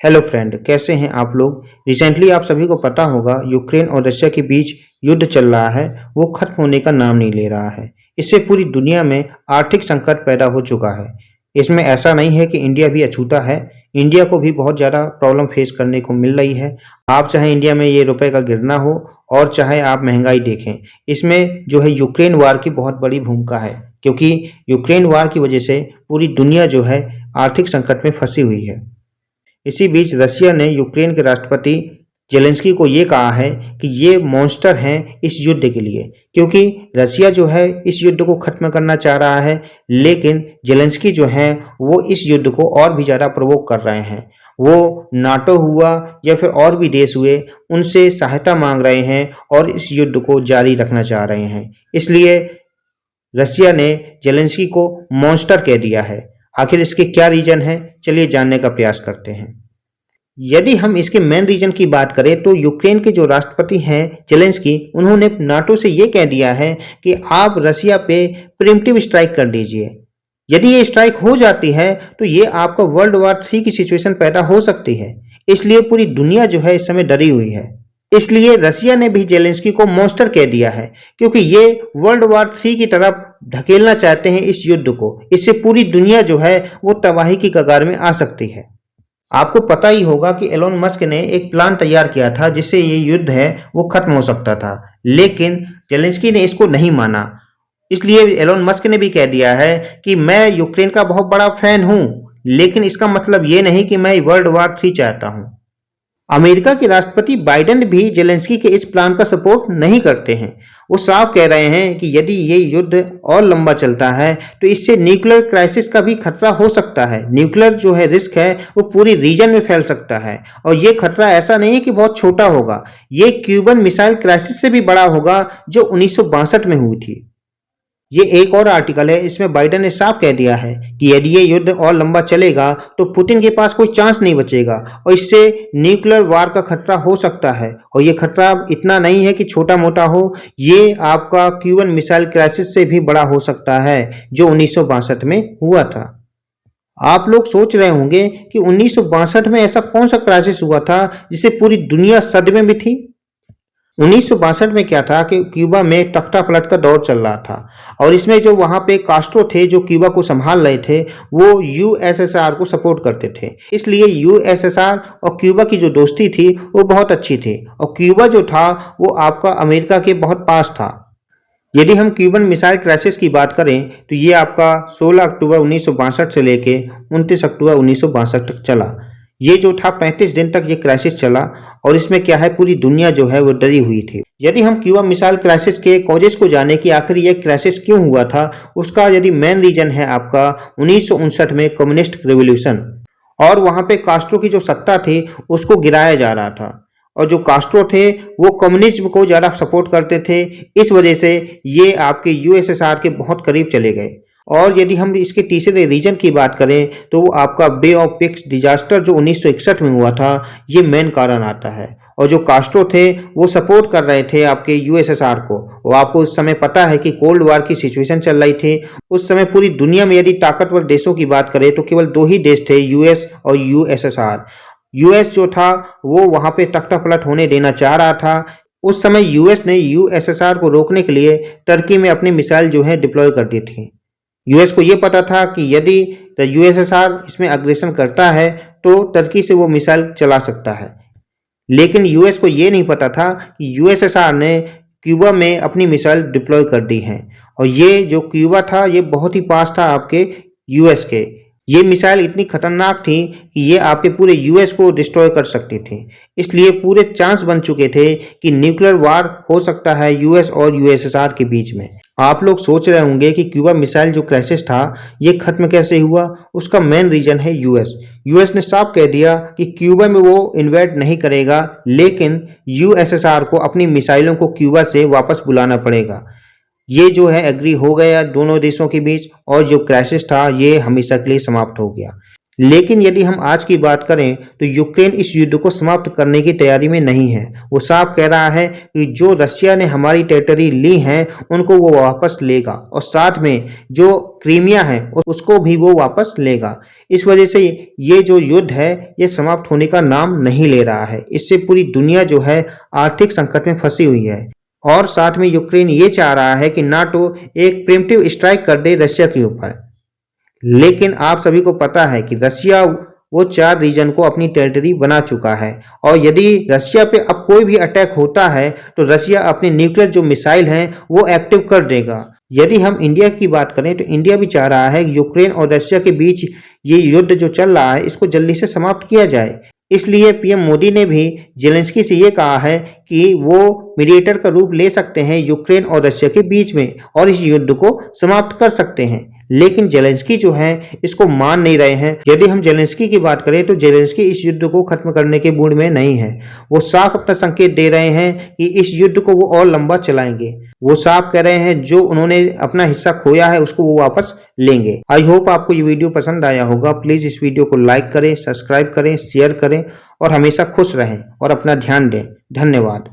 Hello friend, कैसे हैं आप लोग। रिसेंटली आप सभी को पता होगा यूक्रेन और रशिया के बीच युद्ध चल रहा है, वो खत्म होने का नाम नहीं ले रहा है। इससे पूरी दुनिया में आर्थिक संकट पैदा हो चुका है। इसमें ऐसा नहीं है कि इंडिया भी अछूता है, इंडिया को भी बहुत ज़्यादा प्रॉब्लम फेस करने को मिल रही है। आप चाहे इंडिया में ये रुपए का गिरना हो और चाहे आप महंगाई देखें, इसमें जो है यूक्रेन वार की बहुत बड़ी भूमिका है, क्योंकि यूक्रेन वार की वजह से पूरी दुनिया जो है आर्थिक संकट में फंसी हुई है। इसी बीच रशिया ने यूक्रेन के राष्ट्रपति जेलेंस्की को ये कहा है कि ये मॉन्स्टर हैं इस युद्ध के लिए, क्योंकि रशिया जो है इस युद्ध को खत्म करना चाह रहा है, लेकिन जेलेंस्की जो हैं वो इस युद्ध को और भी ज़्यादा प्रवोक कर रहे हैं। वो नाटो हुआ या फिर और भी देश हुए, उनसे सहायता मांग रहे हैं और इस युद्ध को जारी रखना चाह रहे हैं। इसलिए रशिया ने जेलेंस्की को मॉन्स्टर कह दिया है। आखिर इसके क्या रीजन है, चलिए जानने का प्रयास करते हैं। यदि हम इसके मेन रीजन की बात करें तो यूक्रेन के जो राष्ट्रपति हैं जेलेंस्की, उन्होंने नाटो से ये कह दिया है कि आप रशिया पे प्रिम्प्टिव स्ट्राइक कर दीजिए। यदि ये स्ट्राइक हो जाती है तो ये आपका वर्ल्ड वॉर 3 की सिचुएशन पैदा हो सकती है। इसलिए पूरी दुनिया जो है इस समय डरी हुई है। इसलिए रशिया ने भी जेलेंस्की को मॉन्स्टर कह दिया है, क्योंकि ये वर्ल्ड वॉर 3 की तरफ ढकेलना चाहते हैं इस युद्ध को। इससे पूरी दुनिया जो है वो तबाही की कगार में आ सकती है। आपको पता ही होगा कि एलोन मस्क ने एक प्लान तैयार किया था जिससे ये युद्ध है वो खत्म हो सकता था, लेकिन जेलेंस्की ने इसको नहीं माना। इसलिए एलोन मस्क ने भी कह दिया है कि मैं यूक्रेन का बहुत बड़ा फैन हूं, लेकिन इसका मतलब ये नहीं कि मैं वर्ल्ड वॉर 3 चाहता हूं। अमेरिका के राष्ट्रपति बाइडेन भी जेलेंस्की के इस प्लान का सपोर्ट नहीं करते हैं। वो साफ कह रहे हैं कि यदि ये युद्ध और लंबा चलता है तो इससे न्यूक्लियर क्राइसिस का भी खतरा हो सकता है। न्यूक्लियर जो है रिस्क है वो पूरी रीजन में फैल सकता है, और ये खतरा ऐसा नहीं है कि बहुत छोटा होगा। ये क्यूबन मिसाइल क्राइसिस से भी बड़ा होगा जो 1962 में हुई थी। ये एक और आर्टिकल है, इसमें बाइडेन ने साफ कह दिया है कि यदि ये युद्ध और लंबा चलेगा तो पुतिन के पास कोई चांस नहीं बचेगा और इससे न्यूक्लियर वार का खतरा हो सकता है। और ये खतरा इतना नहीं है कि छोटा मोटा हो, ये आपका क्यूबन मिसाइल क्राइसिस से भी बड़ा हो सकता है जो 1962 में हुआ था। आप लोग सोच रहे होंगे कि 1962 में ऐसा कौन सा क्राइसिस हुआ था जिससे पूरी दुनिया सदमे में थी। 1962 में क्या था कि क्यूबा में तख्ता पलट का दौर चल रहा था, और इसमें जो वहाँ पे कास्ट्रो थे जो क्यूबा को संभाल रहे थे, वो यूएसएसआर को सपोर्ट करते थे। इसलिए यूएसएसआर और क्यूबा की जो दोस्ती थी वो बहुत अच्छी थी, और क्यूबा जो था वो आपका अमेरिका के बहुत पास था। यदि हम क्यूबन मिसाइल क्राइसिस की बात करें तो ये आपका 16 अक्टूबर 1962 से लेके 29 अक्टूबर 1962 तक चला। ये जो था 35 दिन तक ये क्राइसिस चला, और इसमें क्या है पूरी दुनिया जो है वो डरी हुई थी। यदि हम क्यूबा मिसाइल क्राइसिस के कॉजेस को जाने कि आखिर ये क्राइसिस क्यों हुआ था, उसका यदि मेन रीजन है आपका 1959 में कम्युनिस्ट रिवॉल्यूशन, और वहाँ पे कास्ट्रो की जो सत्ता थी उसको गिराया जा रहा था, और जो कास्ट्रो थे वो कम्युनिज्म को ज़्यादा सपोर्ट करते थे। इस वजह से ये आपके यूएसएसआर के बहुत करीब चले गए। और यदि हम इसके तीसरे रीजन की बात करें तो वो आपका बे ऑफ पिग्स डिजास्टर जो 1961 में हुआ था, ये मेन कारण आता है। और जो कास्ट्रो थे वो सपोर्ट कर रहे थे आपके यूएसएसआर को। और आपको उस समय पता है कि कोल्ड वार की सिचुएशन चल रही थी। उस समय पूरी दुनिया में यदि ताकतवर देशों की बात करें तो केवल 2 ही देश थे, यूएस और यूएसएसआर। यूएस जो था वो वहाँ पे तख्ता पलट होने देना चाह रहा था। उस समय यूएस ने यूएसएसआर को रोकने के लिए टर्की में अपनी मिसाइल जो है डिप्लॉय कर दी थी। यूएस को ये पता था कि यदि यूएसएसआर इसमें अग्रेशन करता है तो टर्की से वो मिसाइल चला सकता है, लेकिन यूएस को ये नहीं पता था कि यूएसएसआर ने क्यूबा में अपनी मिसाइल डिप्लॉय कर दी है। और ये जो क्यूबा था ये बहुत ही पास था आपके यूएस के। ये मिसाइल इतनी खतरनाक थी कि ये आपके पूरे यूएस को डिस्ट्रॉय कर सकती थी। इसलिए पूरे चांस बन चुके थे कि न्यूक्लियर वार हो सकता है यूएस और यूएसएसआर के बीच में। आप लोग सोच रहे होंगे कि क्यूबा मिसाइल जो क्राइसिस था ये खत्म कैसे हुआ। उसका मेन रीजन है यूएस। यूएस ने साफ कह दिया कि क्यूबा में वो इन्वेड नहीं करेगा, लेकिन यूएसएसआर को अपनी मिसाइलों को क्यूबा से वापस बुलाना पड़ेगा। ये जो है एग्री हो गया दोनों देशों के बीच, और जो क्राइसिस था ये हमेशा के लिए समाप्त हो गया। लेकिन यदि हम आज की बात करें तो यूक्रेन इस युद्ध को समाप्त करने की तैयारी में नहीं है। वो साफ कह रहा है कि जो रशिया ने हमारी टेरिटरी ली है उनको वो वापस लेगा और साथ में जो क्रीमिया है उसको भी वो वापस लेगा। इस वजह से ये जो युद्ध है ये समाप्त होने का नाम नहीं ले रहा है। इससे पूरी दुनिया जो है आर्थिक संकट में फंसी हुई है और साथ में यूक्रेन ये चाह रहा है कि नाटो एक प्रिम्प्टिव स्ट्राइक कर दे रशिया के ऊपर। लेकिन आप सभी को पता है कि रशिया वो 4 रीजन को अपनी टेरिटरी बना चुका है और यदि रशिया पे अब कोई भी अटैक होता है तो रशिया अपने न्यूक्लियर जो मिसाइल हैं वो एक्टिव कर देगा। यदि हम इंडिया की बात करें तो इंडिया भी चाह रहा है कि यूक्रेन और रशिया के बीच ये युद्ध जो चल रहा है इसको जल्दी से समाप्त किया जाए। इसलिए पीएम मोदी ने भी जेलेंस्की से ये कहा है कि वो मीडिएटर का रूप ले सकते हैं यूक्रेन और रशिया के बीच में और इस युद्ध को समाप्त कर सकते हैं। लेकिन जेलेंस्की जो है इसको मान नहीं रहे हैं। यदि हम जेलेंस्की की बात करें तो जेलेंस्की इस युद्ध को खत्म करने के मूड में नहीं है। वो साफ अपना संकेत दे रहे हैं कि इस युद्ध को वो और लंबा चलाएंगे। वो साफ कह रहे हैं जो उन्होंने अपना हिस्सा खोया है उसको वो वापस लेंगे। आई होप आपको ये वीडियो पसंद आया होगा। प्लीज इस वीडियो को लाइक करें, सब्सक्राइब करें, शेयर करें और हमेशा खुश रहें और अपना ध्यान दें। धन्यवाद।